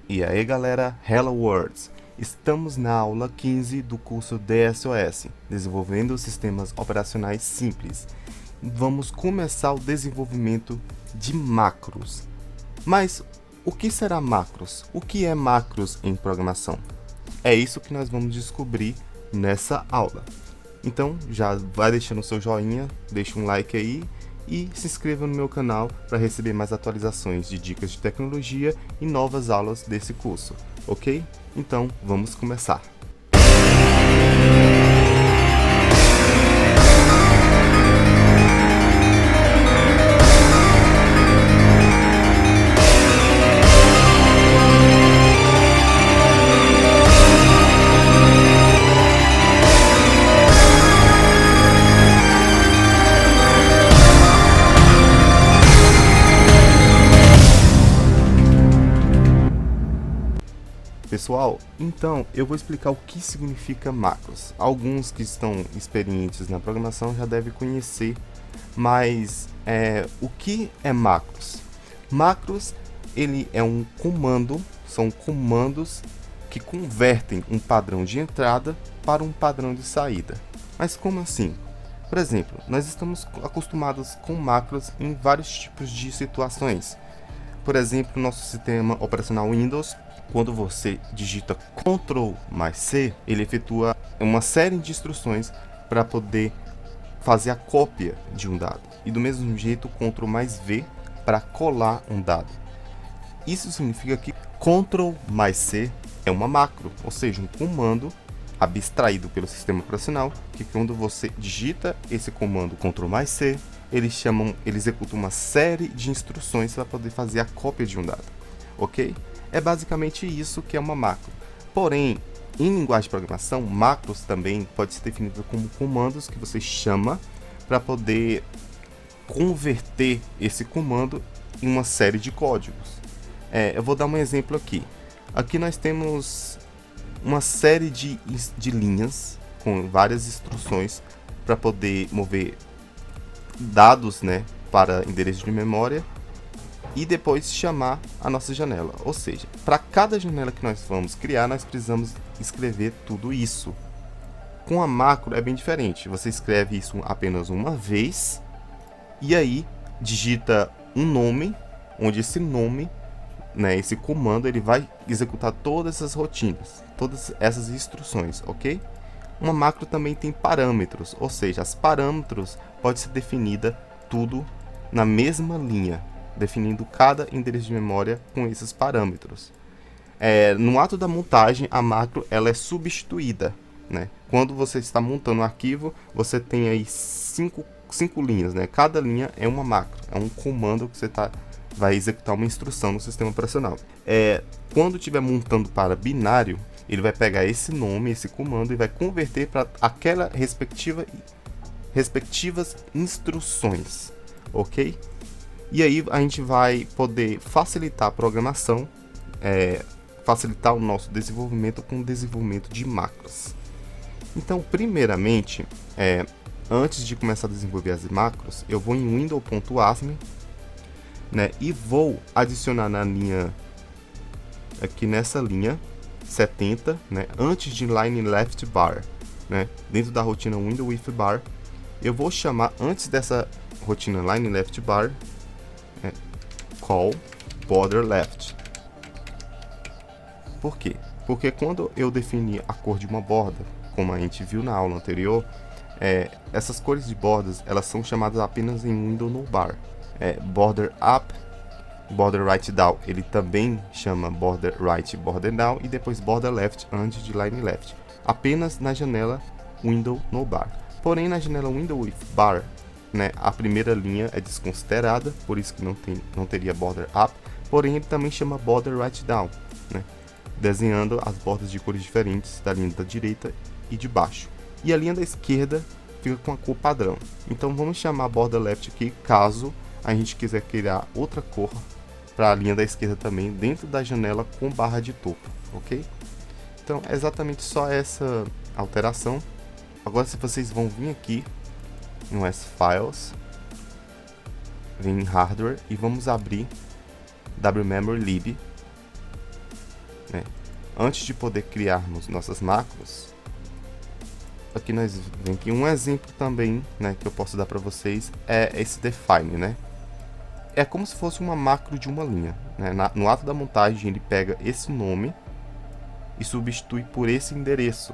E aí galera, Hello Worlds! Estamos na aula 15 do curso DSOS, Desenvolvendo Sistemas Operacionais Simples. Vamos começar o desenvolvimento de macros. Mas o que será macros? O que é macros em programação? É isso que nós vamos descobrir nessa aula. Então já vai deixando o seu joinha, deixa um like aí e se inscreva no meu canal para receber mais atualizações de dicas de tecnologia e novas aulas desse curso, ok? Então vamos começar! Pessoal, então eu vou explicar o que significa macros. Alguns que estão experientes na programação já devem conhecer, mas o que é macros? Macros, ele é um comando, são comandos que convertem um padrão de entrada para um padrão de saída. Mas como assim? Por exemplo, nós estamos acostumados com macros em vários tipos de situações. Por exemplo, nosso sistema operacional Windows, quando você digita Ctrl mais C, ele efetua uma série de instruções para poder fazer a cópia de um dado. E do mesmo jeito, Ctrl mais V para colar um dado. Isso significa que Ctrl mais C é uma macro, ou seja, um comando abstraído pelo sistema operacional, que quando você digita esse comando Ctrl mais C, ele executa uma série de instruções para poder fazer a cópia de um dado, ok? É basicamente isso que é uma macro. Porém, em linguagem de programação, macros também pode ser definido como comandos que você chama para poder converter esse comando em uma série de códigos. Eu vou dar um exemplo aqui. Aqui nós temos uma série de linhas com várias instruções para poder mover dados, para endereço de memória e depois chamar a nossa janela. Ou seja, para cada janela que nós vamos criar, nós precisamos escrever tudo isso. Com a macro é bem diferente. Você escreve isso apenas uma vez e aí digita um nome, onde esse nome, esse comando, ele vai executar todas essas rotinas, todas essas instruções, ok? Uma macro também tem parâmetros, ou seja, as parâmetros pode ser definida tudo na mesma linha, definindo cada endereço de memória com esses parâmetros. No ato da montagem, a macro ela é substituída, Quando você está montando um arquivo, você tem aí cinco linhas, Cada linha é uma macro, é um comando que você vai executar uma instrução no sistema operacional. Quando estiver montando para binário, ele vai pegar esse nome, esse comando, e vai converter para aquela respectivas instruções, ok? E aí a gente vai poder facilitar a programação, facilitar o nosso desenvolvimento com o desenvolvimento de macros. Então, primeiramente, antes de começar a desenvolver as macros, eu vou em window.asm, e vou adicionar na linha, aqui nessa linha 70, antes de line left bar, dentro da rotina window with bar, eu vou chamar antes dessa rotina line left bar, call border left. Por quê? Porque quando eu definir a cor de uma borda, como a gente viu na aula anterior, essas cores de bordas elas são chamadas apenas em window no bar. Border up, border right down, ele também chama border right, border down e depois border left antes de line left, apenas na janela window no bar. Porém, na janela window with bar, a primeira linha é desconsiderada, por isso que não teria border up, porém ele também chama border right down, desenhando as bordas de cores diferentes da linha da direita e de baixo. E a linha da esquerda fica com a cor padrão. Então vamos chamar border left aqui, caso a gente quiser criar outra cor para a linha da esquerda também, dentro da janela com barra de topo, ok? Então é exatamente só essa alteração. Agora se vocês vão vir aqui no S-Files, vem em Hardware e vamos abrir wmemory lib né? Antes de poder criarmos nossas macros, aqui nós vem aqui um exemplo também, né, que eu posso dar para vocês é esse define, né? É como se fosse uma macro de uma linha, né? No ato da montagem ele pega esse nome e substitui por esse endereço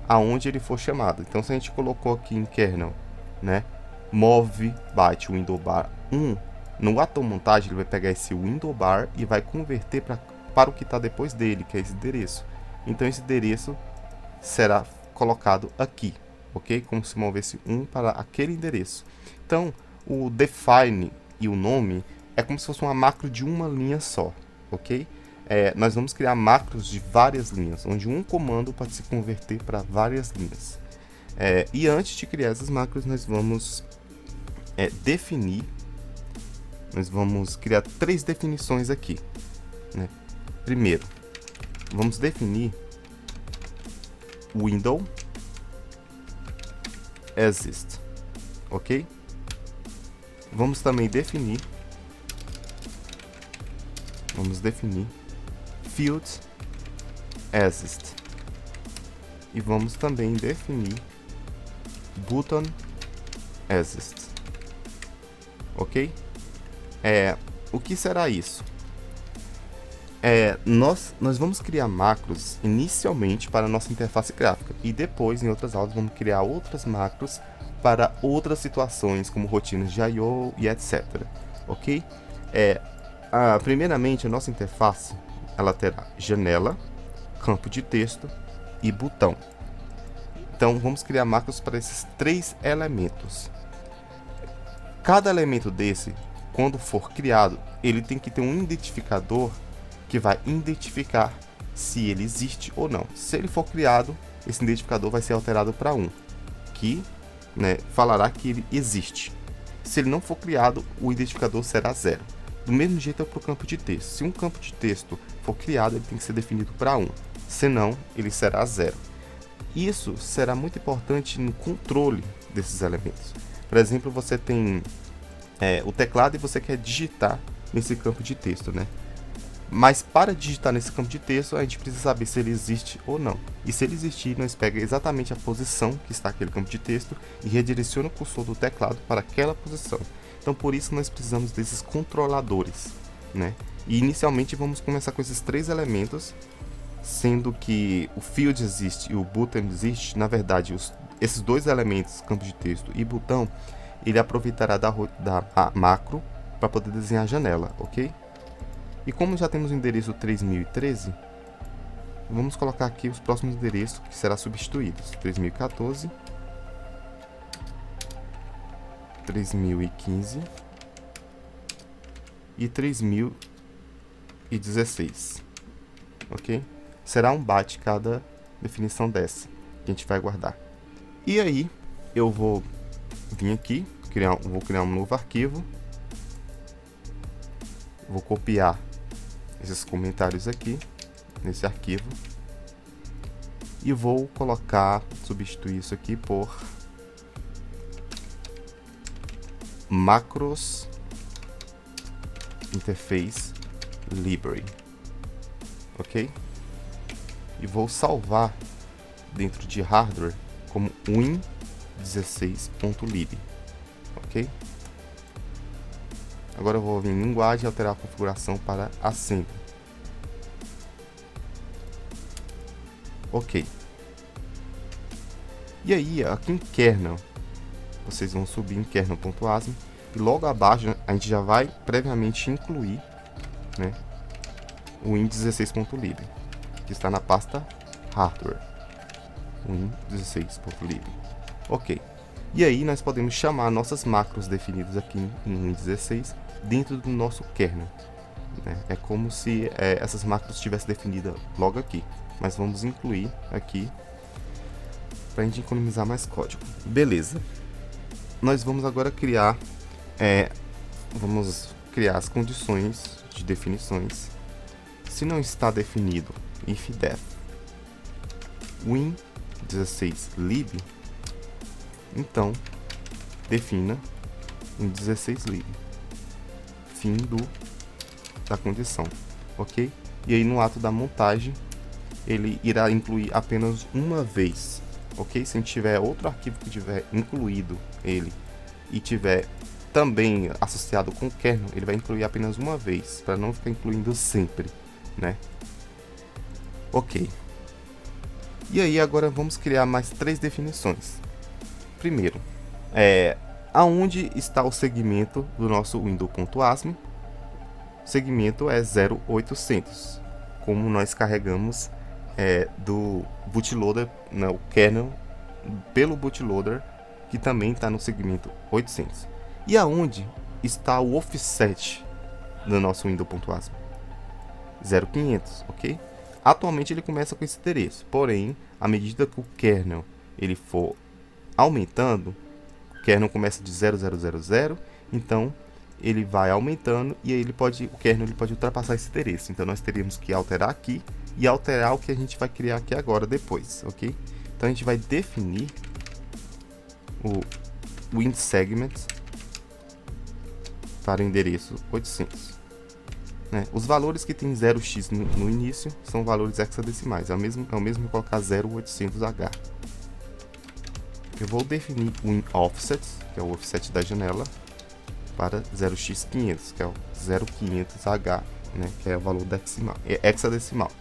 aonde ele for chamado. Então se a gente colocou aqui em kernel, né, move byte window bar 1, no ato da montagem ele vai pegar esse window bar e vai converter para o que está depois dele, que é esse endereço. Então esse endereço será colocado aqui, ok? Como se movesse 1 para aquele endereço. Então o define e o nome é como se fosse uma macro de uma linha só, ok? Nós vamos criar macros de várias linhas, onde um comando pode se converter para várias linhas. E antes de criar essas macros, nós vamos definir, nós vamos criar 3 definições aqui, né? Primeiro, vamos definir window exist, ok? Vamos também definir field exist e vamos também definir button exist, ok? O que será isso? Nós vamos criar macros inicialmente para a nossa interface gráfica e depois, em outras aulas, vamos criar outras macros para outras situações, como rotinas de I/O e etc. Ok? Primeiramente, a nossa interface ela terá janela, campo de texto e botão. Então, vamos criar macros para esses 3 elementos. Cada elemento desse, quando for criado, ele tem que ter um identificador que vai identificar se ele existe ou não. Se ele for criado, esse identificador vai ser alterado para 1, que, né, falará que ele existe. Se ele não for criado, o identificador será 0. Do mesmo jeito é para o campo de texto. Se um campo de texto for criado, ele tem que ser definido para 1. Senão, ele será 0. Isso será muito importante no controle desses elementos. Por exemplo, você tem o teclado e você quer digitar nesse campo de texto, né? Mas para digitar nesse campo de texto, a gente precisa saber se ele existe ou não. E se ele existir, nós pega exatamente a posição que está aquele campo de texto e redireciona o cursor do teclado para aquela posição. Então, por isso nós precisamos desses controladores, né? E inicialmente vamos começar com esses 3 elementos, sendo que o field existe e o button existe. Na verdade, esses 2 elementos, campo de texto e botão, ele aproveitará da macro para poder desenhar a janela, ok? E como já temos o endereço 3013, vamos colocar aqui os próximos endereços que serão substituídos: 3014, 3015 e 3016, ok? Será um byte cada definição dessa que a gente vai guardar. E aí eu vou vir aqui, vou criar um novo arquivo, vou copiar esses comentários aqui nesse arquivo e vou substituir isso aqui por macros interface library, ok? E vou salvar dentro de hardware como win16.lib, ok? Agora eu vou vir em linguagem e alterar a configuração para assembly. Ok. E aí, aqui em kernel, vocês vão subir em kernel.asm e logo abaixo a gente já vai previamente incluir, né, o win16.lib, que está na pasta hardware. win16.lib. Ok. E aí nós podemos chamar nossas macros definidas aqui em Win16 dentro do nosso kernel, né? É como se essas macros estivessem definidas logo aqui, mas vamos incluir aqui para a gente economizar mais código. Beleza. Nós vamos agora criar as condições de definições. Se não está definido if def win16lib, então defina win16lib, fim da condição, ok? e aí no ato da montagem ele irá incluir apenas uma vez, ok? Se a gente tiver outro arquivo que tiver incluído ele e tiver também associado com o kernel, ele vai incluir apenas uma vez, para não ficar incluindo sempre, né? Ok. E aí agora vamos criar mais 3 definições. Primeiro, aonde está o segmento do nosso window.asm? O segmento é 0800, como nós carregamos do bootloader, né, o kernel, pelo bootloader, que também está no segmento 800. E aonde está o offset do nosso window.asm? 0500, ok? Atualmente ele começa com esse endereço, porém, à medida que o kernel ele for aumentando, o kernel começa de 0000, então ele vai aumentando e aí o kernel ele pode ultrapassar esse endereço. Então nós teríamos que alterar aqui e alterar o que a gente vai criar aqui agora depois, ok? Então a gente vai definir o WinSegment para o endereço 800. Os valores que tem 0x no início são valores hexadecimais, é o mesmo que colocar 0800H. Eu vou definir o WinOffset, que é o offset da janela, para 0x500, que é o 0500H, que é o valor hexadecimal.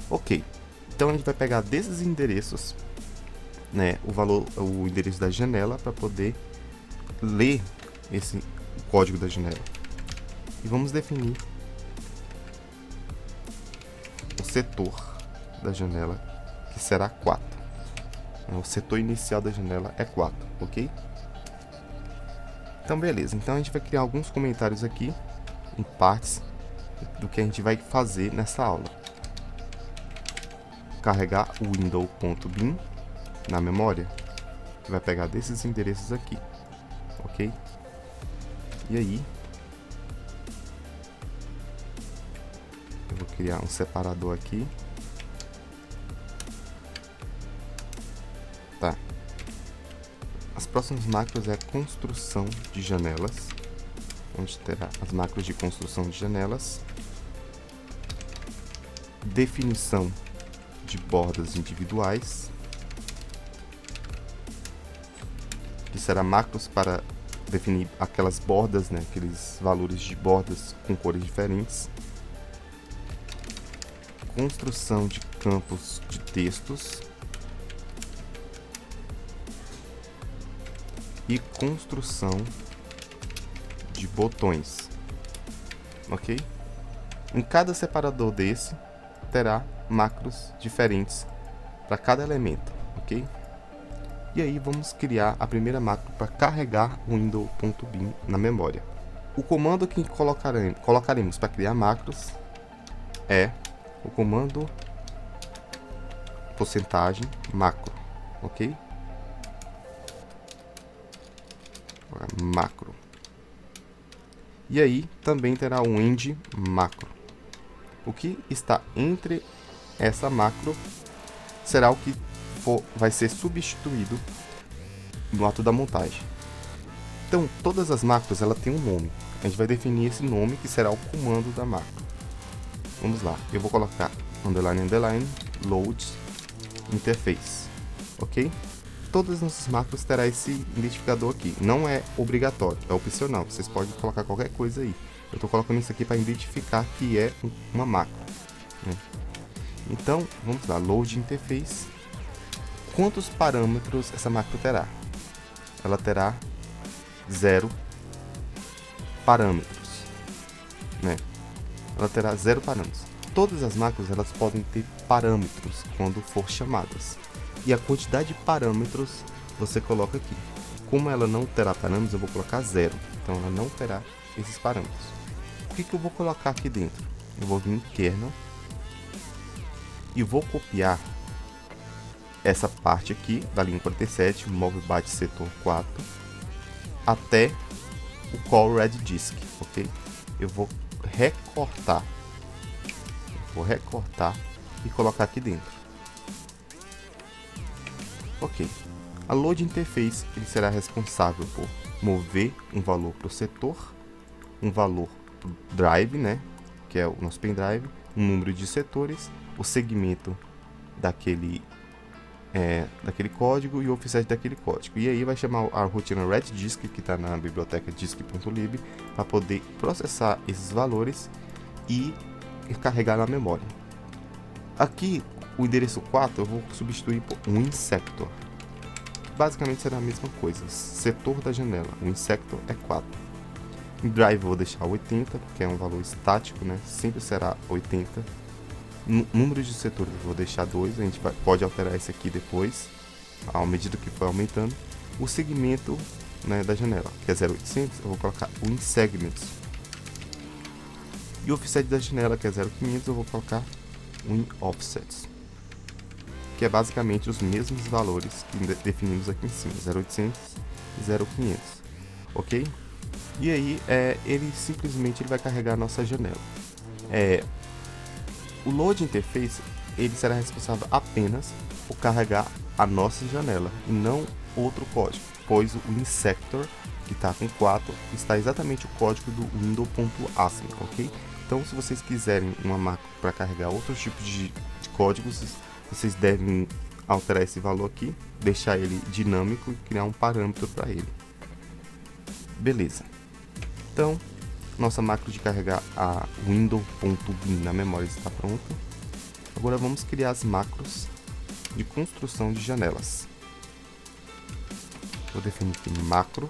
Ok, então a gente vai pegar desses endereços, o endereço da janela, para poder ler o código da janela. E vamos definir o setor da janela, que será 4. O setor inicial da janela é 4, ok? Então beleza, então a gente vai criar alguns comentários aqui, em partes, do que a gente vai fazer nessa aula. Carregar o window.bin na memória, que vai pegar desses endereços aqui, ok? E aí, eu vou criar um separador aqui. Tá. As próximas macros é construção de janelas, onde terá as macros de construção de janelas, definição de bordas individuais, que será macros para definir aquelas bordas, aqueles valores de bordas com cores diferentes, construção de campos de textos e construção de botões, ok? Em cada separador desse terá macros diferentes para cada elemento, ok? E aí vamos criar a primeira macro para carregar o window.bin na memória. O comando que colocaremos para criar macros é o comando %macro, ok? Macro. E aí também terá um end macro. O que está entre essa macro será o que vai ser substituído no ato da montagem. Então todas as macros ela tem um nome. A gente vai definir esse nome que será o comando da macro. Vamos lá, eu vou colocar _ load interface, ok? Todas as nossas macros terá esse identificador aqui. Não é obrigatório, é opcional. Vocês podem colocar qualquer coisa aí. Eu estou colocando isso aqui para identificar que é uma macro, Então, vamos lá, load interface. Quantos parâmetros essa macro terá? Ela terá 0 parâmetros, Ela terá 0 parâmetros. Todas as macros elas podem ter parâmetros quando for chamadas. E a quantidade de parâmetros você coloca aqui. Como ela não terá parâmetros, eu vou colocar 0. Então ela não terá esses parâmetros. O que eu vou colocar aqui dentro? Eu vou vir em kernel e vou copiar essa parte aqui da linha 47, move byte setor 4, até o call red disk, ok? Eu vou recortar. E colocar aqui dentro. Ok. A load interface ele será responsável por mover um valor para o setor, um valor para o drive, que é o nosso pendrive, o número de setores, o segmento daquele código e o offset daquele código. E aí vai chamar a rotina readDisk, que está na biblioteca disk.lib, para poder processar esses valores e carregar na memória. Aqui, o endereço 4 eu vou substituir por um insector. Basicamente será a mesma coisa, setor da janela, o insector é 4. Em drive eu vou deixar 80, que é um valor estático, né? Sempre será 80. Número de setores eu vou deixar 2, a gente pode alterar esse aqui depois, à medida que for aumentando. O segmento, né, da janela, que é 0800, eu vou colocar o in segments. E o offset da janela, que é 0500, eu vou colocar o in offsets, que é basicamente os mesmos valores que definimos aqui em cima, 0800 e 0500, ok? E aí, ele simplesmente vai carregar a nossa janela. O load interface, ele será responsável apenas por carregar a nossa janela e não outro código, pois o insector, que está com 4, está exatamente o código do window.asm, ok? Então, se vocês quiserem uma macro para carregar outros tipos de códigos, vocês devem alterar esse valor aqui, deixar ele dinâmico e criar um parâmetro para ele. Beleza. Então, nossa macro de carregar a window.bin na memória está pronta. Agora vamos criar as macros de construção de janelas. Vou definir aqui macro.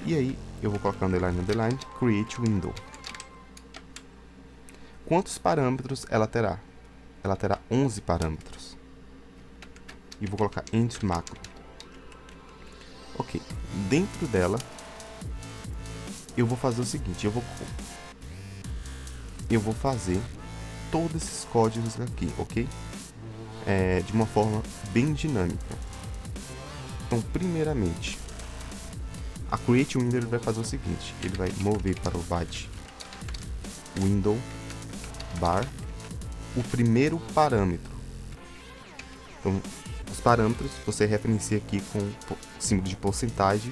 E aí eu vou colocar underline, create window. Quantos parâmetros ela terá? Ela terá 11 parâmetros. E vou colocar int macro. Ok, dentro dela eu vou fazer o seguinte, eu vou fazer todos esses códigos aqui, ok? De uma forma bem dinâmica. Então, primeiramente, a create window ele vai fazer o seguinte, ele vai mover para o byte window bar o primeiro parâmetro. Então, os parâmetros você referencia aqui com o símbolo de porcentagem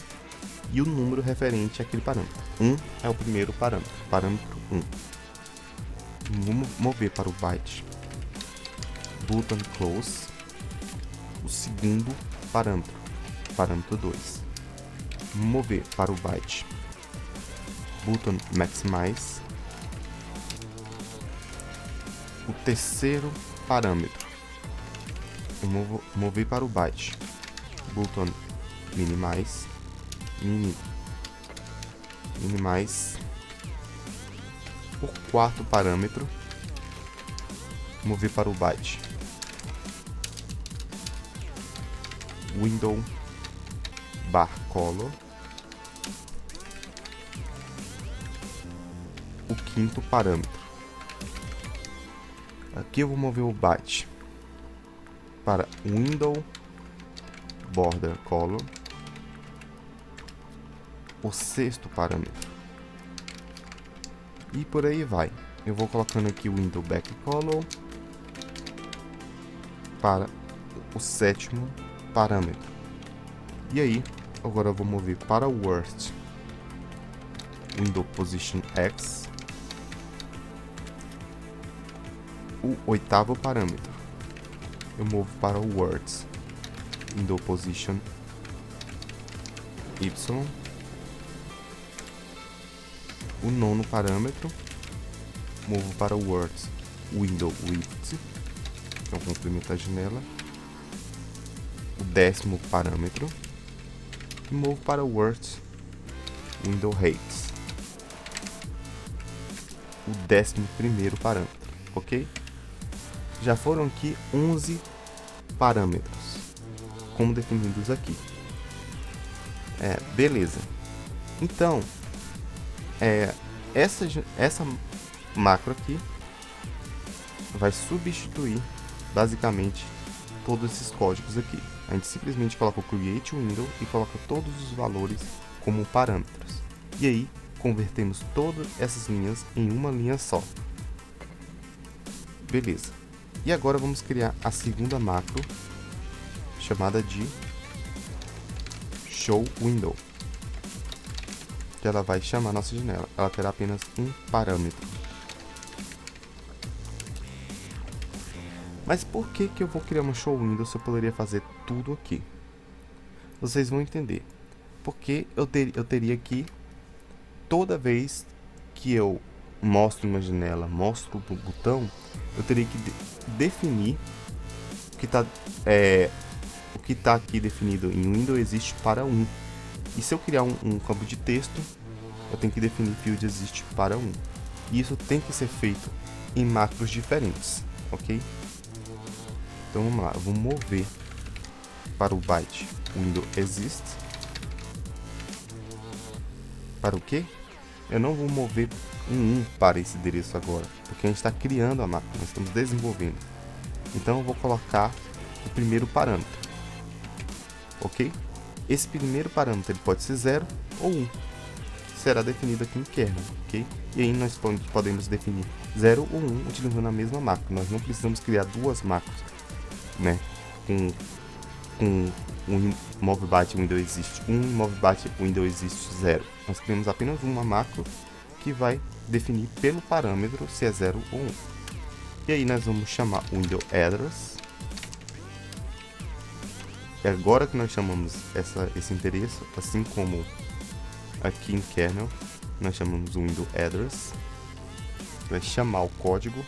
e o número referente àquele parâmetro. 1 é o primeiro parâmetro, parâmetro 1. Vamos mover para o byte button close o segundo parâmetro, parâmetro 2. Mover para o byte button maximize o terceiro parâmetro. Eu mover para o byte button minimize o quarto parâmetro. Mover para o byte window bar color o quinto parâmetro. Aqui eu vou mover o byte para window border color o sexto parâmetro. E por aí vai. Eu vou colocando aqui o window back color para o sétimo parâmetro. E aí, agora eu vou mover para o worst window position x o oitavo parâmetro. Eu movo para o words window position y o nono parâmetro. Movo para o words window width, que é o comprimento da janela, o décimo parâmetro, e movo para o words window height, o 11º parâmetro, ok? Já foram aqui 11 parâmetros, como definidos aqui. Beleza. Então, essa macro aqui vai substituir basicamente todos esses códigos aqui. A gente simplesmente coloca o create window e coloca todos os valores como parâmetros. E aí convertemos todas essas linhas em uma linha só. Beleza. E agora vamos criar a segunda macro, chamada de show window, que ela vai chamar a nossa janela. Ela terá apenas um parâmetro. Mas por que que eu vou criar uma show window se eu poderia fazer tudo aqui? Vocês vão entender. Porque eu teria que, toda vez que eu mostro uma janela, mostro o botão, eu teria que definir o que está aqui definido em Windows existe para 1. E se eu criar um campo de texto, eu tenho que definir field existe para 1. E isso tem que ser feito em macros diferentes, ok? Então vamos lá, eu vou mover para o byte Windows exist. Para o quê? Eu não vou mover um 1 para esse endereço agora, porque a gente está criando a máquina, nós estamos desenvolvendo. Então eu vou colocar o primeiro parâmetro, ok? Esse primeiro parâmetro ele pode ser 0 ou 1, será definido aqui em kernel, ok? E aí nós podemos definir 0 ou 1 utilizando a mesma máquina. Nós não precisamos criar duas macros, né? Com um movbyte Windows exist 1 e movbyte Windows exist 0. Nós criamos apenas uma macro que vai definir pelo parâmetro se é 0 ou 1. E aí nós vamos chamar o Windows address. E agora que nós chamamos esse endereço, assim como aqui em kernel, nós chamamos o Windows address. Vai chamar o código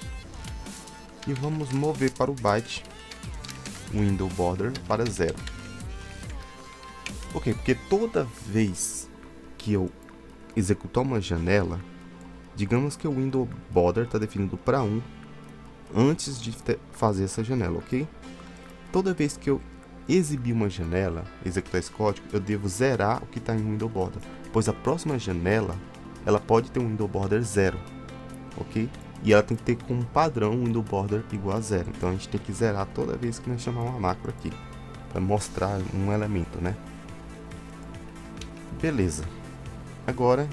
e vamos mover para o byte Windows border para 0. Ok, porque toda vez que eu executar uma janela, digamos que o Windows border está definido para 1 antes de fazer essa janela, ok? Toda vez que eu exibir uma janela, executar esse código, eu devo zerar o que está em Windows border, pois a próxima janela ela pode ter um Windows border 0, ok? E ela tem que ter como padrão um Windows border igual a 0. Então a gente tem que zerar toda vez que nós chamar uma macro aqui, para mostrar um elemento, né? Beleza. Agora,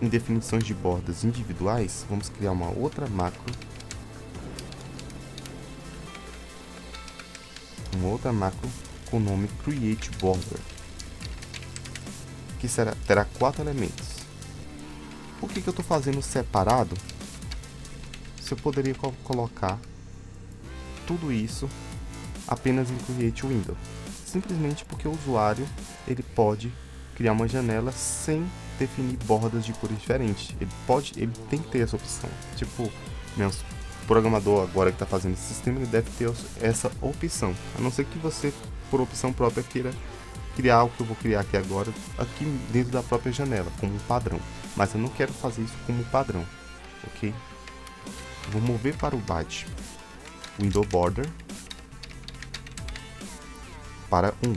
em definições de bordas individuais, vamos criar uma outra macro. Uma outra macro com o nome createBorder, que terá 4 elementos. Por que eu estou fazendo separado? Se eu poderia colocar tudo isso apenas em createWindow, simplesmente porque o usuário ele pode criar uma janela sem definir bordas de cores diferentes. Ele tem que ter essa opção. Tipo, o programador agora que está fazendo esse sistema, ele deve ter essa opção. A não ser que você, por opção própria, queira criar o que eu vou criar aqui agora, aqui dentro da própria janela, como um padrão. Mas eu não quero fazer isso como padrão, ok? Vou mover para o byte Windows border para 1.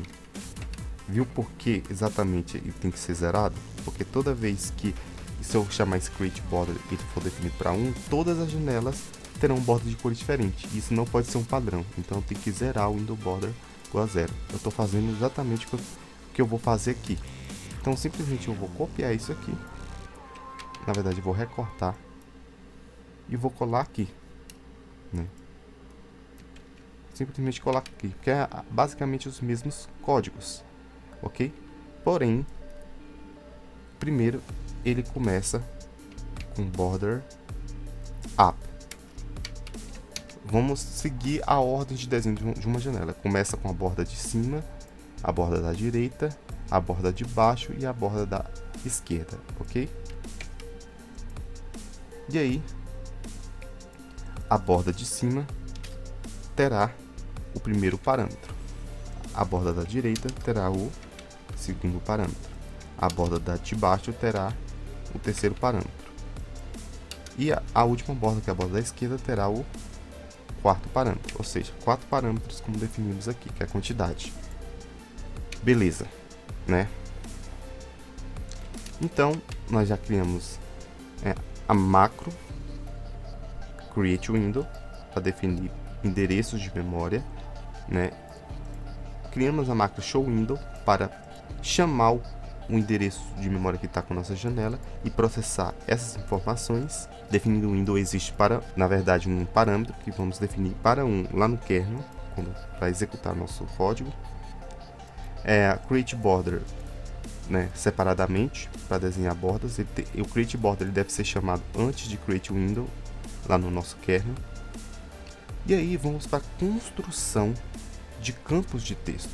Viu por que exatamente ele tem que ser zerado? Porque toda vez que, se eu chamar esse createBorder e ele for definido para 1, todas as janelas terão bordas de cores diferentes. Isso não pode ser um padrão. Então eu tenho que zerar o Windows border igual a 0. Eu estou fazendo exatamente o que eu vou fazer aqui. Então simplesmente eu vou copiar isso aqui. Na verdade eu vou recortar e vou colar aqui, né? Simplesmente colar aqui, porque é basicamente os mesmos códigos, ok? Porém, primeiro ele começa com border up. Vamos seguir a ordem de desenho de uma janela. Começa com a borda de cima, a borda da direita, a borda de baixo e a borda da esquerda, ok? E aí, a borda de cima terá o primeiro parâmetro, a borda da direita terá o segundo parâmetro, a borda de baixo terá o terceiro parâmetro e a última borda, que é a borda da esquerda, terá o quarto parâmetro, ou seja, 4 parâmetros como definimos aqui, que é a quantidade. Beleza, né? Então, nós já criamos a macro createWindow para definir endereços de memória, né? Criamos a macro showWindow para chamar o endereço de memória que está com a nossa janela e processar essas informações, definindo o Windows existe para, na verdade, um parâmetro que vamos definir para lá no kernel, para executar nosso código. A createBorder, né, separadamente para desenhar bordas. O createBorder deve ser chamado antes de createWindow lá no nosso kernel. E aí vamos para a construção de campos de texto.